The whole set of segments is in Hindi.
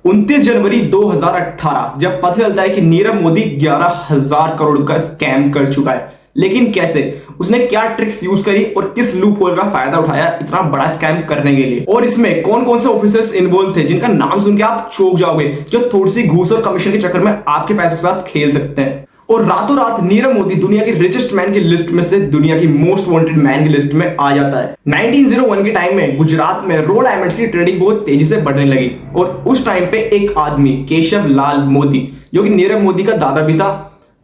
29 जनवरी 2018 जब पता चलता है कि नीरव मोदी 11,000 करोड़ का स्कैम कर चुका है। लेकिन कैसे, उसने क्या ट्रिक्स यूज करी और किस लूप होल का फायदा उठाया इतना बड़ा स्कैम करने के लिए, और इसमें कौन कौन से ऑफिसर्स इन्वॉल्व थे जिनका नाम सुन के आप चौंक जाओगे, जो थोड़ी सी घूस और कमीशन के चक्कर में आपके पैसों के साथ खेल सकते हैं। और रातों रात नीरव मोदी दुनिया के रिचेस्ट मैन की लिस्ट में से दुनिया की मोस्ट वांटेड मैन की लिस्ट में आ जाता है। 1901 के टाइम में गुजरात में रो डायमंड्स की ट्रेडिंग बहुत तेजी से बढ़ने लगी और उस टाइम पे एक आदमी केशव लाल मोदी, जो कि नीरव मोदी का दादा भी था,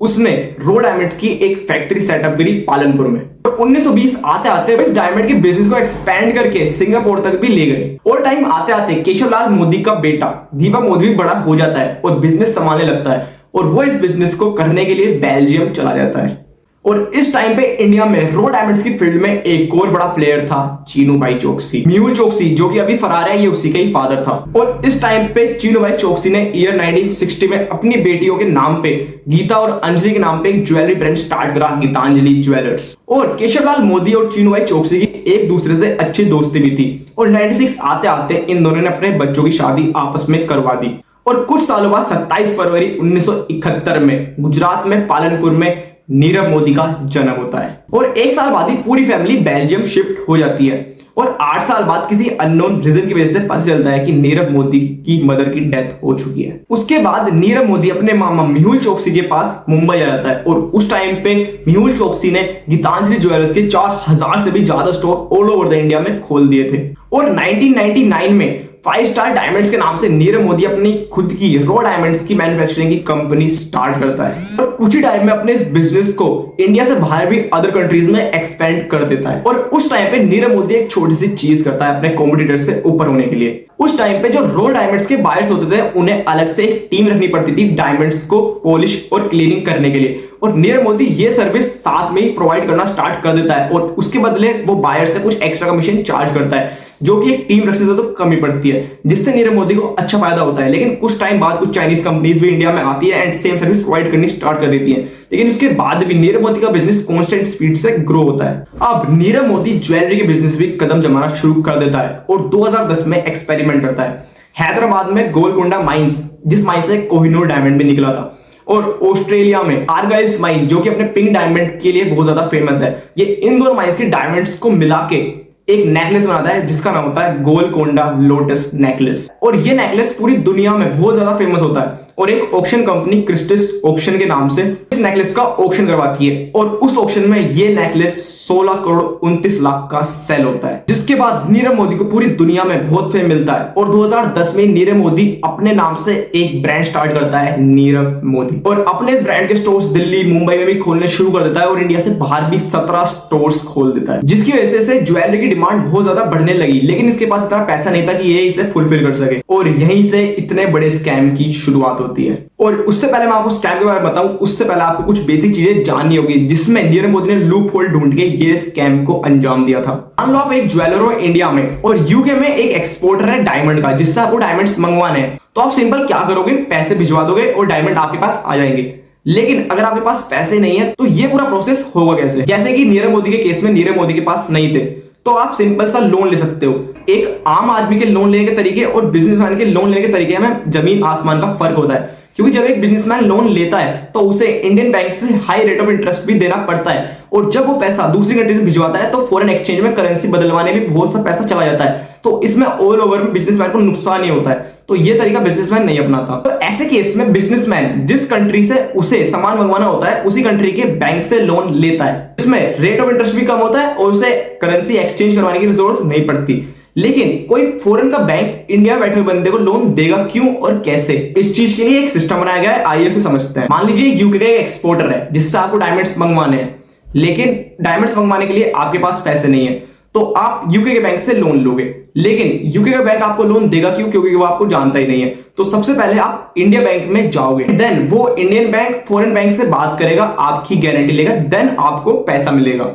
उसने रो डायमंड्स की एक फैक्ट्री सेटअप करी पालनपुर में। और 1920 आते आते इस डायमंड के बिजनेस को एक्सपैंड करके सिंगापुर तक भी ले गए। और टाइम आते आते केशव लाल मोदी का बेटा दीपक मोदी भी बड़ा हो जाता है और बिजनेस संभालने लगता है, और वो इस बिजनेस को करने के लिए बेल्जियम चला जाता है। और इस टाइम पे इंडिया में रो डायमंड्स की फील्ड में एक और बड़ा प्लेयर था, चीनूभाई चोकसी, मेहुल चोकसी, जो कि अभी फरार है, ये उसी का ही फादर था। और इस टाइम पे चीनूभाई चोकसी ने ईयर 1960 में अपनी बेटियों के नाम पे, गीता और अंजलि के नाम पे एक ज्वेलरी ब्रांड स्टार्ट करा, गीतांजलि ज्वेलर्स। और केशवलाल मोदी और चीनूभाई चोकसी की एक दूसरे से अच्छी दोस्ती भी थी, और 96 आते आते इन दोनों ने अपने बच्चों की शादी आपस में करवा दी। और कुछ सालों बाद 27 फरवरी 1971 में गुजरात में पालनपुर में नीरव मोदी का जन्म होता है। और एक साल बाद ही पूरी फैमिली बेल्जियम शिफ्ट हो जाती है। और 8 साल बाद किसी अननोन रीजन की वजह से पता चलता है कि नीरव मोदी की मदर की डेथ हो चुकी है। उसके बाद नीरव मोदी अपने मामा मेहुल चोकसी के पास मुंबई आ जाता है, और उस टाइम पे मेहुल चोकसी ने गीतांजलि ज्वेलर्स के 4000 से भी ज्यादा store all over the India में खोल दिए थे। और 1999 में 5 स्टार डायमंड्स के नाम से नीरव मोदी अपनी खुद की रो डायमंड्स की मैन्युफैक्चरिंग की कंपनी स्टार्ट करता है, और कुछ ही टाइम में अपने इस बिजनेस को इंडिया से बाहर भी अदर कंट्रीज में एक्सपेंड कर देता है। और उस टाइम पे नीरव मोदी एक छोटी सी चीज करता है अपने कॉम्पिटिटर से ऊपर होने के लिए। उस टाइम पे जो रो डायमंड्स के बायर्स होते थे उन्हें अलग से एक टीम रखनी पड़ती थी डायमंड्स को पॉलिश और क्लीनिंग करने के लिए, और नीरव मोदी ये सर्विस साथ में ही प्रोवाइड करना स्टार्ट कर देता है, और उसके बदले वो बायर से कुछ एक्स्ट्रा कमीशन चार्ज करता है, जो कि एक टीम रखने से तो कमी पड़ती है, जिससे नीरव मोदी को अच्छा फायदा होता है। लेकिन कुछ टाइम बाद कुछ चाइनीज कंपनीज भी इंडिया में आती है एंड सेम सर्विस प्रोवाइड करनी स्टार्ट कर देती है, लेकिन उसके बाद भी नीरव मोदी का बिजनेस कांस्टेंट स्पीड से ग्रो होता है। अब नीरव मोदी ज्वेलरी के बिजनेस भी कदम जमाना शुरू कर देता है और 2010 में एक्सपेरिमेंट करता है हैदराबाद में गोलकोंडा माइंस, जिस माइन से कोहिनूर डायमंड भी निकला था, और ऑस्ट्रेलिया में आर्गाइल्स माइन, जो कि अपने पिंक डायमंड के लिए बहुत ज्यादा फेमस है। ये इन दोनों माइंस के डायमंड्स को मिला के एक नेकलेस बनाता है जिसका नाम होता है गोलकोंडा लोटस नेकलेस, और ये नेकलेस पूरी दुनिया में बहुत ज्यादा फेमस होता है। और एक ऑक्शन कंपनी क्रिस्टिस ऑक्शन के नाम से इस नेकलेस का ऑक्शन करवाती है, और उस ऑक्शन में ये नेकलेस 16 करोड़ 29 लाख का सेल होता है, जिसके बाद नीरव मोदी को पूरी दुनिया में बहुत फेम मिलता है। और 2010 में नीरव मोदी अपने नाम से एक ब्रांड स्टार्ट करता है, नीरव मोदी, और अपने इस ब्रांड के स्टोर्स दिल्ली मुंबई में भी खोलने शुरू कर देता है, और इंडिया से बाहर भी 17 स्टोर्स खोल देता है, जिसकी वजह से ज्वेलरी की डिमांड बहुत ज्यादा बढ़ने लगी। लेकिन इसके पास इतना पैसा नहीं था कि ये इसे फुलफिल कर सके, और यहीं से इतने बड़े स्कैम की शुरुआत होती है। और उससे पहले मैं आपको स्कैम के बारे में बताऊं, उससे पहले आपको कुछ बेसिक चीजें जाननी होगी जिसमें नीरव मोदी ने लूप होल ढूंढ के ये स्कैम को अंजाम दिया था। मान लो आप एक ज्वेलर हो इंडिया में, और यूके में एक एक्सपोर्टर है डायमंड का, जिससे आपको डायमंड्स मंगवाने हैं, तो आप सिंपल क्या करोगे, पैसे भिजवा दोगे और डायमंड आपके पास आ जाएंगे। लेकिन अगर आपके पास पैसे नहीं है तो ये पूरा प्रोसेस होगा कैसे? जैसे कि नीरव मोदी के केस में नीरव मोदी के पास नहीं थे, तो आप सिंपल सा लोन ले सकते हो। एक आम आदमी के लोन लेने के तरीके और बिजनेसमैन के लोन लेने के तरीके में जमीन आसमान का फर्क होता है, क्योंकि जब एक बिजनेसमैन लोन लेता है तो उसे इंडियन बैंक से हाई रेट ऑफ इंटरेस्ट भी देना पड़ता है, और जब वो पैसा दूसरी कंट्री से भिजवाता है तो फॉरेन एक्सचेंज में करेंसी बदलवाने में बहुत सा पैसा चला जाता है, तो इसमें ऑल ओवर में बिजनेसमैन को नुकसान ही होता है। तो ये तरीका बिजनेसमैन नहीं अपनाता। तो ऐसे केस में बिजनेसमैन जिस कंट्री से उसे सामान मंगवाना होता है उसी कंट्री के बैंक से लोन लेता है, इसमें रेट ऑफ इंटरेस्ट भी कम होता है और उसे करेंसी एक्सचेंज करवाने की जरूरत नहीं पड़ती। लेकिन कोई फॉरेन का बैंक इंडिया बैठे हुए बंदे को लोन देगा क्यों और कैसे? इस चीज के लिए एक सिस्टम बनाया गया है, आइए उसे समझते हैं। मान लीजिए यूके का एक्सपोर्टर है जिससे आपको डायमंड्स मंगवाने हैं, लेकिन डायमंड्स मंगवाने के लिए आपके पास पैसे नहीं है, तो आप यूके के बैंक से लोन लोगे। लेकिन यूके का बैंक आपको लोन देगा क्यों? क्योंकि वो आपको जानता ही नहीं है। तो सबसे पहले आप इंडिया बैंक में जाओगे, देन वो इंडियन बैंक फॉरेन बैंक से बात करेगा, आपकी गारंटी लेगा, देन आपको पैसा मिलेगा।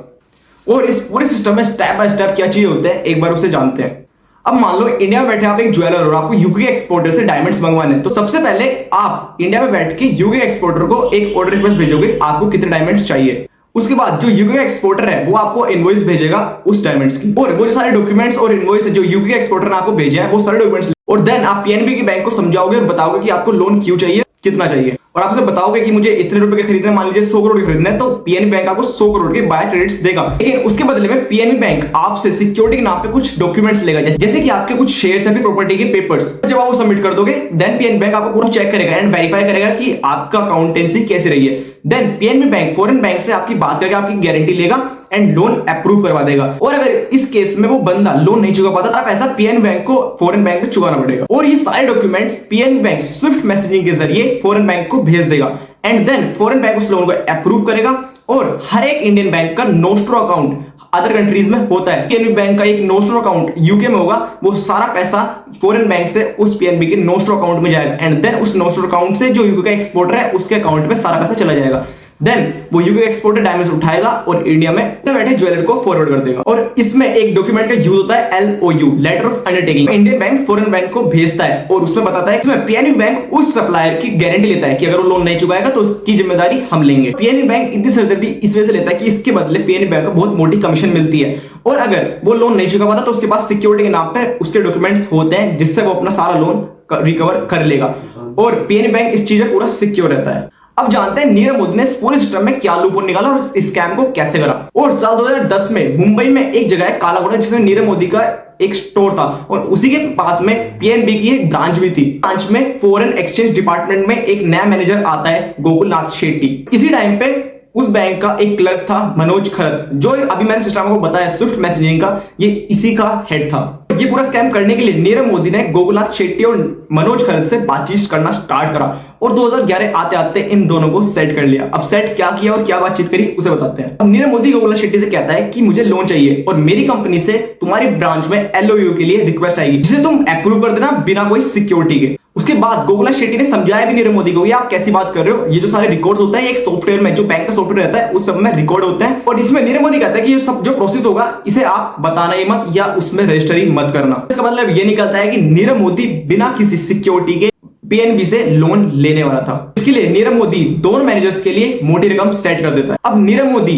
और इस पूरे सिस्टम में स्टेप बाय स्टेप क्या चीज होते हैं एक बार उसे जानते हैं। अब मान लो इंडिया में बैठे आप एक ज्वेलर और आपको यूके एक्सपोर्टर से डायमंड्स मंगवाने हैं, तो सबसे पहले आप इंडिया में बैठ के यूके एक्सपोर्टर को एक ऑर्डर रिक्वेस्ट भेजोगे, आपको कितने डायमंड्स चाहिए। उसके बाद जो यूके एक्सपोर्टर है वो आपको इनवॉइस भेजेगा उस डायमंड्स की, और वो जो सारे डॉक्यूमेंट्स और इनवॉइस जो यूके एक्सपोर्टर ने आपको भेजे हैं वो सारे डॉक्यूमेंट्स और देन आप पीएनबी की बैंक को समझाओगे और बताओगे कि आपको लोन क्यों चाहिए, कितना चाहिए, और आप उसे बताओगे कि मुझे इतने रुपए के खरीदना, मान लीजिए 100 करोड़ के खरीदना है, तो पीएनबी बैंक आपको 100 करोड़ के बाय क्रेडिट्स देगा। लेकिन उसके बदले में पीएनबी बैंक आपसे सिक्योरिटी के नाम पे कुछ डॉक्यूमेंट्स लेगा, जैसे कि आपके कुछ शेयर्स या फिर प्रॉपर्टी के पेपर्स। जब आप वो सबमिट कर दोगे, देन पीएनबी बैंक आपको पूरा चेक करेगा एंड वेरीफाई करेगा कि आपका अकाउंटेंसी कैसी रही है। Then PNB bank foreign bank से आपकी बात करके आपकी गारंटी लेगा एंड लोन अप्रूव करवा देगा। और अगर इस केस में वो बंदा लोन नहीं चुका पाता, तो पैसा पीएनबी बैंक को फॉरेन बैंक में चुकाना पड़ेगा। और ये सारे documents PNB bank Swift messaging के जरिए फॉरेन बैंक को भेज देगा एंड देन फॉरेन बैंक उस लोन को अप्रूव करेगा। और हर एक इंडियन बैंक का नोस्ट्रो अकाउंट अदर कंट्रीज में होता है। पीएनबी बैंक का एक नोस्ट्रो अकाउंट यूके में होगा, वो सारा पैसा फॉरेन बैंक से उस पीएनबी के नोस्ट्रो अकाउंट में जाएगा एंड देन उस नोस्ट्रो अकाउंट से जो यूके का एक्सपोर्टर है उसके अकाउंट में सारा पैसा चला जाएगा। देन वो यूके एक्सपोर्टर डायमंड्स उठाएगा और इंडिया में बैठे ज्वेलर को फॉरवर्ड कर देगा। और इसमें एक डॉक्यूमेंट का यूज होता है LOU, letter of undertaking. Indian bank foreign bank को भेजता है और उसमें बताता है, इसमें पीएनबी बैंक उस सप्लायर की गारंटी लेता है कि अगर वो लोन नहीं चुकाएगा तो उसकी जिम्मेदारी हम लेंगे। पीएनबी बैंक इतनी सरदर्दी इस वजह से लेता है कि इसके बदले पीएनबी बैंक को बहुत मोटी कमीशन मिलती है। और अगर वो लोन नहीं चुका पाता तो उसके पास सिक्योरिटी के नाम पे उसके डॉक्यूमेंट्स होते हैं जिससे वो अपना सारा लोन रिकवर कर लेगा और पीएनबी बैंक इस चीज में पूरा सिक्योर रहता है। अब जानते हैं नीरव मोदी ने इस पूरे सिस्टम में क्या लूपहोल निकाला और इस स्कैम को कैसे करा। और साल 2010 में मुंबई में एक जगह है कालाघोड़ा, जिसमें नीरव मोदी का एक स्टोर था और उसी के पास में पीएनबी की एक ब्रांच भी थी। ब्रांच में फॉरेन एक्सचेंज डिपार्टमेंट में एक नया मैनेजर आता है, गोकुलनाथ शेट्टी। इसी टाइम पे उस बैंक का एक क्लर्क था, मनोज खरत, जो अभी मैंने सिस्टम को बताया स्विफ्ट मैसेजिंग का, ये इसी का हेड था। ये पूरा स्कैम करने के लिए नीरव मोदी ने गोकुलनाथ शेट्टी और मनोज खरत से बातचीत करना स्टार्ट करा और 2011 आते आते इन दोनों को सेट कर लिया। अब सेट क्या किया और क्या बातचीत करी उसे बताते हैं। अब नीरव मोदी गोकुलनाथ शेट्टी से कहता है कि मुझे लोन चाहिए और मेरी कंपनी से तुम्हारी ब्रांच में LOU के लिए रिक्वेस्ट आएगी, जिसे तुम अप्रूव कर देना बिना कोई सिक्योरिटी के। उसके बाद गोकुलनाथ शेट्टी ने समझाया भी नीरव मोदी को, ये आप कैसी बात कर रहे हो, ये जो सारे रिकॉर्ड्स होते हैं एक सॉफ्टवेयर में, जो बैंक का सॉफ्टवेयर रहता है उस सब में रिकॉर्ड होते हैं। और इसमें नीरव मोदी कहता है कि ये सब जो प्रोसेस होगा इसे आप बताना ही मत या उसमें रजिस्टर ही मत करना। इसका मतलब ये निकलता है कि नीरव मोदी बिना किसी सिक्योरिटी के पीएनबी से लोन लेने वाला था। इसके लिए नीरव मोदी दोनों मैनेजर्स के लिए मोटी रकम सेट कर देता है। अब नीरव मोदी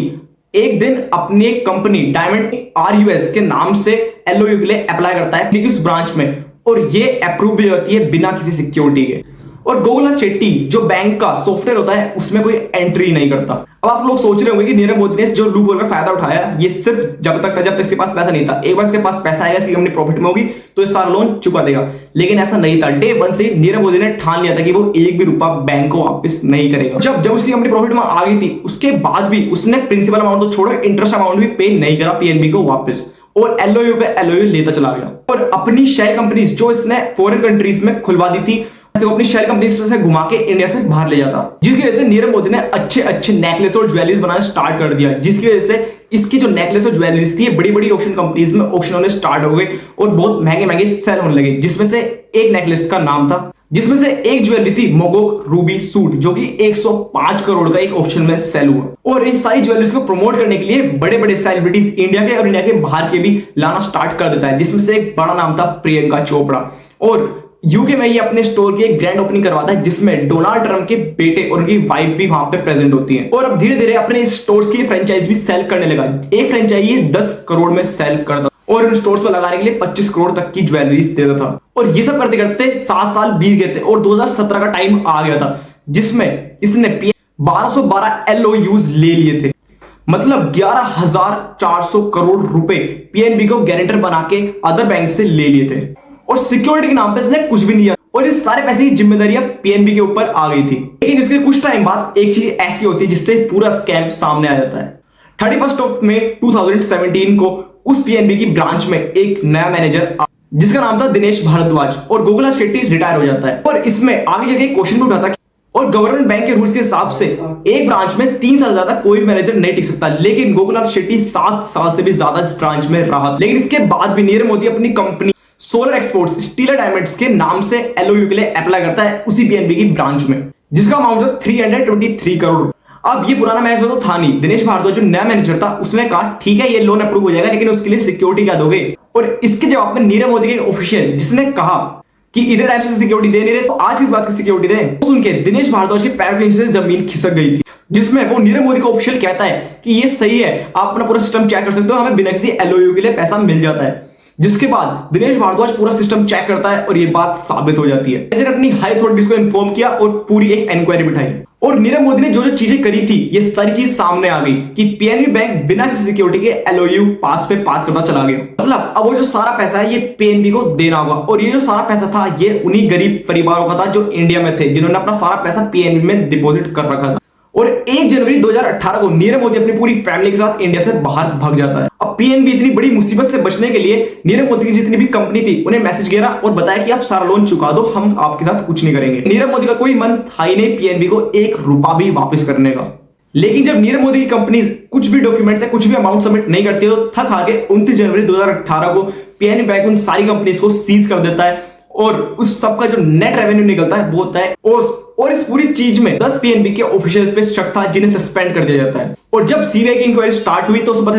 एक दिन अपनी एक कंपनी डायमंड RUS के नाम से LOU के लिए अप्लाई करता है उस ब्रांच में और ये अप्रूव भी होती है बिना किसी सिक्योरिटी के। और गोकुलनाथ शेट्टी जो बैंक का सॉफ्टवेयर होता है उसमें कोई एंट्री नहीं करता। अब आप लोग सोच रहे होंगे कि नीरव मोदी ने जो लूपहोल का फायदा उठाया ये सिर्फ जब तक इसके पास पैसा नहीं था। एक बार इसके पास पैसा आएगा, इसकी कंपनी प्रॉफिट में होगी तो ये सारा लोन चुका देगा, लेकिन ऐसा नहीं था। डे 1 से नीरव मोदी ने ठान लिया था कि वो एक भी रुपया बैंक को वापस नहीं करेगा। जब उसकी कंपनी प्रॉफिट में आ गई थी उसके बाद भी उसने प्रिंसिपल अमाउंट तो छोड़ो, इंटरेस्ट अमाउंट भी पे नहीं करा पीएनबी को वापस और LOU पे LOU लेता चला गया। और अपनी शेयर कंपनीज जो इसने फॉरेन कंट्रीज में खुलवा दी थी वो अपनी शेयर कंपनी से घुमा के इंडिया से बाहर ले जाता, जिसकी वजह से नीरव मोदी ने अच्छे अच्छे नेकलेस और ज्वेलरीज बनाना स्टार्ट कर दिया, जिसकी वजह से इसकी जो नेकलेस और ज्वेलरीज थी बड़ी बड़ी ऑक्शन कंपनीज में ऑक्शन होने स्टार्ट हो गए और बहुत महंगे महंगे सेल होने लगे। जिसमें से एक नेकलेस का नाम था, जिसमें से एक ज्वेलरी थी मोगोक रूबी सूट, जो कि 105 करोड़ का एक ऑक्शन में सेल हुआ। और इन सारी ज्वेलरीज को प्रमोट करने के लिए बड़े बड़े सेलिब्रिटीज इंडिया के और इंडिया के बाहर के भी लाना स्टार्ट कर देता है, जिसमें से एक बड़ा नाम था प्रियंका चोपड़ा। और यूके में ही अपने स्टोर की एक ग्रैंड ओपनिंग करवाता है जिसमें डोनाल्ड ट्रंप के बेटे और उनकी वाइफ भी वहां पे प्रेजेंट होती है। और अब धीरे धीरे अपने स्टोर्स की फ्रेंचाइज भी सेल करने लगा। एक फ्रेंचाइजी 10 करोड़ में सेल करता और उन स्टोर्स पर लगाने के लिए 25 करोड़ तक की ज्वेलरीज देता था। और ये सब करते करते 7 साल बीत गए थे और 2017 का टाइम आ गया था, जिसमें इसने 1212 LOUs ले लिए थे। मतलब 11,400 करोड़ रुपए पीएनबी को गारंटर बना के अदर बैंक से ले लिए थे और सिक्योरिटी के नाम पे इसने कुछ भी नहीं दिया और इस सारे पैसे की जिम्मेदारियां पीएनबी के ऊपर आ गई थी। लेकिन इसके कुछ टाइम बाद एक चीज ऐसी होती है जिससे पूरा स्कैम सामने आ जाता है। 31 मई 2017 को उस पीएनबी की ब्रांच में एक नया मैनेजर जिसका नाम था दिनेश भारद्वाज और गोकुलनाथ शेट्टी रिटायर हो जाता है। और इसमें आगे जाके क्वेश्चन भी उठाता और गवर्नमेंट बैंक के रूल्स के हिसाब से एक ब्रांच में 3 साल ज्यादा कोई मैनेजर नहीं टिक सकता, लेकिन गोकुलनाथ शेट्टी 7 साल से भी ज्यादा इस ब्रांच में रहा। लेकिन इसके बाद भी नीरव मोदी अपनी company solar exports stealer diamonds के नाम से LOU के लिए अप्लाई करता है उसी पीएनबी की ब्रांच में, जिसका अमाउंट था 323 करोड़। अब ये पुराना मैनेजर तो था नहीं, दिनेश भारद्वाज जो नया मैनेजर था उसने कहा ठीक है ये लोन अप्रूव हो जाएगा, लेकिन उसके लिए सिक्योरिटी क्या दोगे। और इसके जवाब में नीरव मोदी के ऑफिशियल जिसने कहा कि इधर टाइप से सिक्योरिटी दे नहीं रहे तो आज किस बात की सिक्योरिटी दें, सुन के दिनेश भारद्वाज के पैर के नीचे से जमीन खिसक गई थी। जिसमें वो नीरव मोदी का ऑफिशियल कहता है कि ये सही है, आप अपना पूरा सिस्टम चेक कर सकते हो, हमें बिना किसी LOU के लिए पैसा मिल जाता है। जिसके बाद दिनेश भारद्वाज पूरा सिस्टम चेक करता है और ये बात साबित हो जाती है। मैनेजर ने अपनी हाई अथॉरिटीज को इन्फॉर्म किया और पूरी एक इंक्वायरी बिठाई और नीरव मोदी ने जो जो चीजें करी थी ये सारी चीज सामने आ गई कि पीएनबी बैंक बिना किसी सिक्योरिटी के एलओयू पास करता चला गया। मतलब अब वो जो सारा पैसा है ये पीएनबी को देना होगा और ये जो सारा पैसा था ये उन्हीं गरीब परिवारों का था जो इंडिया में थे, जिन्होंने अपना सारा पैसा पीएनबी में डिपॉजिट कर रखा था। और 1 जनवरी 2018 को नीरव मोदी अपनी पूरी फैमिली के साथ इंडिया से बाहर भाग जाता है। अब पीएनबी इतनी बड़ी मुसीबत से बचने के लिए नीरव मोदी की जितनी भी कंपनी थी उन्हें मैसेज किया और बताया कि आप सारा लोन चुका दो, हम आपके साथ कुछ नहीं करेंगे। नीरव मोदी का कोई मन था ही नहीं पीएनबी को 1 रुपया भी वापस करने का। लेकिन जब नीरव मोदी की कंपनी कुछ भी डॉक्यूमेंट्स या कुछ भी अमाउंट सबमिट नहीं करती तो थक हार के 29 जनवरी 2018 को पीएनबी बैंक उन सारी कंपनीज को सीज कर देता है और उस सबका जो नेट रेवेन्यू निकलता है वो होता है और इस पूरी चीज में 10 पीएनबी के ऑफिशियल्स पे शक था जिन्हें सस्पेंड कर दिया जाता है। और जब सीबीआई की इंक्वायरी स्टार्ट हुई तो उसे पता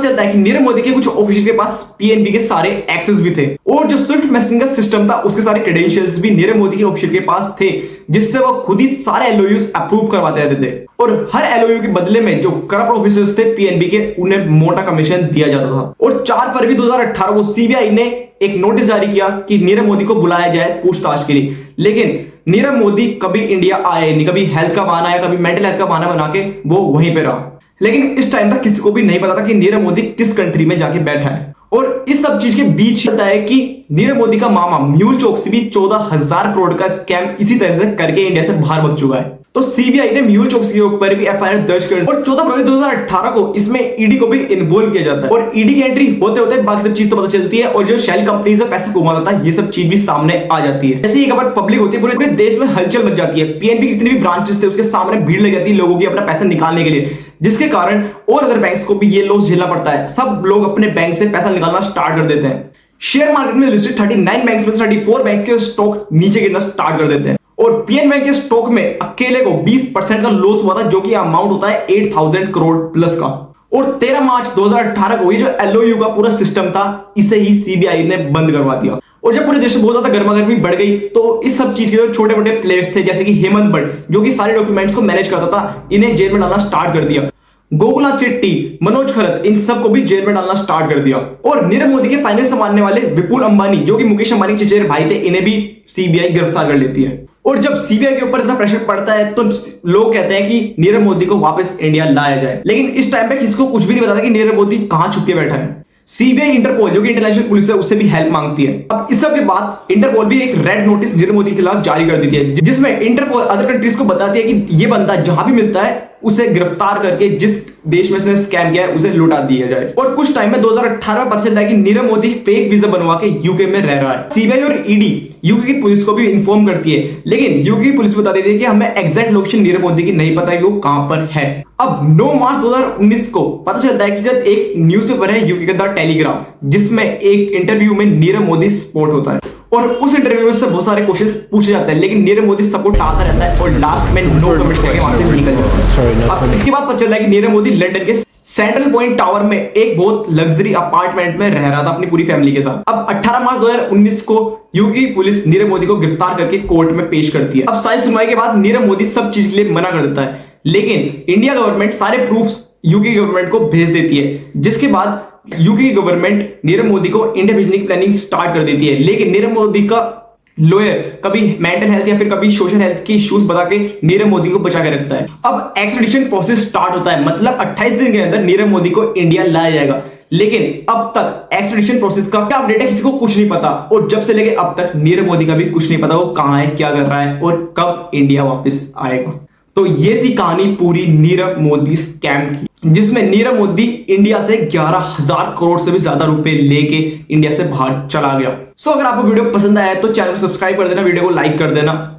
चलता है कि नीरव मोदी के कुछ ऑफिशियल के पास पीएनबी के सारे एक्सेस भी थे और जो स्विफ्ट मैसेजिंग का सिस्टम था उसके सारे क्रेडेंशियल्स भी नीरव मोदी के ऑफिशियल के पास थे, जिससे वो खुद ही सारे एलओयूज अप्रूव करवाते रहते थे और हर एलओयू के बदले में जो करप्ट ऑफिसर्स थे पीएनबी के उन्हें मोटा कमीशन दिया जाता था। और 4 फरवरी 2018 को सीबीआई ने एक नोटिस जारी किया कि नीरव मोदी को बुलाया जाए पूछताछ के लिए, लेकिन नीरव मोदी कभी इंडिया आए नहीं, कभी हेल्थ का बहाना या कभी मेंटल हेल्थ का बहाना बना के वो वहीं पे रहा। लेकिन इस टाइम तक किसी को भी नहीं पता था कि नीरव मोदी किस कंट्री में जाके बैठा है। और इस सब चीज के बीच पता है कि नीरव मोदी का मामा मेहुल चोकसी भी 14,000 करोड़ का स्कैम इसी तरह से करके इंडिया से बाहर भाग चुका है। तो सीबीआई ने मेहुल चोकसी के ऊपर भी एफआईआर दर्ज कर दी और 14 फरवरी 2018 को इसमें ईडी को भी इन्वॉल्व किया जाता है और ईडी की एंट्री होते होते बाकी सब चीज तो पता चलती है और जो शेल कंपनीज से पैसा घुमाता था ये सब चीज भी सामने आ जाती है। जैसे ये खबर पब्लिक होती है पूरे देश में हलचल मच जाती है। पीएनबी की जितनी भी ब्रांचेस थे उसके सामने भीड़ लग जाती है लोगों की अपना पैसा निकालने के लिए, जिसके कारण और अदर बैंक्स को भी ये लॉस झेलना पड़ता है। सब लोग अपने बैंक से पैसा निकालना स्टार्ट कर देते हैं। शेयर मार्केट में लिस्टेड 39 बैंक्स में से 34 बैंक्स के स्टॉक नीचे गिरना स्टार्ट कर देते हैं और पीएन बैंक के स्टॉक में अकेले को 20% का लॉस हुआ था, जो कि अमाउंट होता है 8,000 करोड़ प्लस का। और 13 मार्च 2018 को ये जो एलओयू का पूरा सिस्टम था इसे ही सीबीआई ने बंद करवा दिया। और जब पूरे देश में बहुत ज्यादा गर्मागर्मी बढ़ गई तो इस सब चीज के जो छोटे मोटे प्लेयर्स थे जैसे कि हेमंत भट्ट जो कि सारे डॉक्यूमेंट्स को मैनेज करता था, इन्हें जेल में डालना स्टार्ट कर दिया। गोकुलनाथ शेट्टी, मनोज खरत, इन सबको भी जेल में डालना स्टार्ट कर दिया। और नीरव मोदी के फाइनेंस संभालने वाले विपुल अंबानी जो कि मुकेश अंबानी के चचेरे भाई थे, इन्हें भी सीबीआई गिरफ्तार कर लेती है। और जब सीबीआई के ऊपर इतना प्रेशर पड़ता है तो लोग कहते हैं कि नीरव मोदी को वापस इंडिया लाया जाए, लेकिन इस टाइम पे किसको कुछ भी नहीं पता था कि नीरव मोदी कहां छुप के बैठा है। सीबीआई इंटरपोल जो कि इंटरनेशनल पुलिस है उससे भी हेल्प मांगती है। अब इस सब के बाद इंटरपोल भी एक रेड नोटिस नीरव मोदी के खिलाफ जारी कर देती है, जिसमें इंटरपोल अदर कंट्रीज को बताती है कि ये बंदा जहां भी मिलता है उसे गिरफ्तार करके जिस देश में उसने स्कैम किया है उसे लौटा दिया जाए। और कुछ टाइम में 2018 में पता चलता है कि नीरव मोदी फेक वीजा बनवा के यूके में रह रहा है। सीबीआई और ईडी यूके की पुलिस को भी इन्फॉर्म करती है, लेकिन यूके की पुलिस बता देती है कि हमें एग्जैक्ट लोकेशन नीरव मोदी की नहीं पता है कि वो कहां पर है। अब 9 मार्च 2019 को पता चलता है कि जब एक न्यूज़पेपर है यूके का द टेलीग्राफ, जिसमें एक इंटरव्यू में नीरव मोदी स्पॉट होता है और उस इंटरव्यू में से बहुत सारे क्वेश्चंस पूछे जाते हैं, लेकिन नीरव मोदी सबको टालता रहता है और लास्ट में नो कमेंट्स करके वहां से निकल जाता है। अब इसके बाद पता चलता है कि नीरव मोदी लंदन के सेंट्रल पॉइंट टावर में एक बहुत लग्जरी अपार्टमेंट में रह रहा था अपनी पूरी फैमिली के साथ। अब 18 मार्च 2019 को यूके पुलिस नीरव मोदी को गिरफ्तार करके कोर्ट में पेश करती है। अब सारी सुनवाई के बाद नीरव मोदी सब चीज के लिए मना कर देता है, लेकिन इंडिया गवर्नमेंट सारे प्रूफ्स यूके गवर्नमेंट को भेज देती है, जिसके बाद यूके गवर्नमेंट नीरव मोदी को इंडिया भेजने की प्लानिंग स्टार्ट कर देती है। लेकिन नीरव मोदी का लॉयर कभी मेंटल हेल्थ या फिर कभी सोशल हेल्थ के इश्यूज बता के नीरव मोदी को बचा के रखता है। अब एक्सट्रेडिशन प्रोसेस स्टार्ट होता है, मतलब 28 दिन के अंदर नीरव मोदी को इंडिया लाया जाएगा, लेकिन अब तक एक्सट्रेडिशन प्रोसेस का क्या अपडेट है किसी को कुछ नहीं पता। और जब से लेके अब तक नीरव मोदी का भी कुछ नहीं पता वो कहां है, क्या कर रहा है और कब इंडिया वापस आएगा। तो ये थी कहानी पूरी नीरव मोदी स्कैम की, जिसमें नीरव मोदी इंडिया से 11,000 करोड़ से भी ज्यादा रुपए लेके इंडिया से बाहर चला गया। सो अगर आपको वीडियो पसंद आया है तो चैनल को सब्सक्राइब कर देना, वीडियो को लाइक कर देना।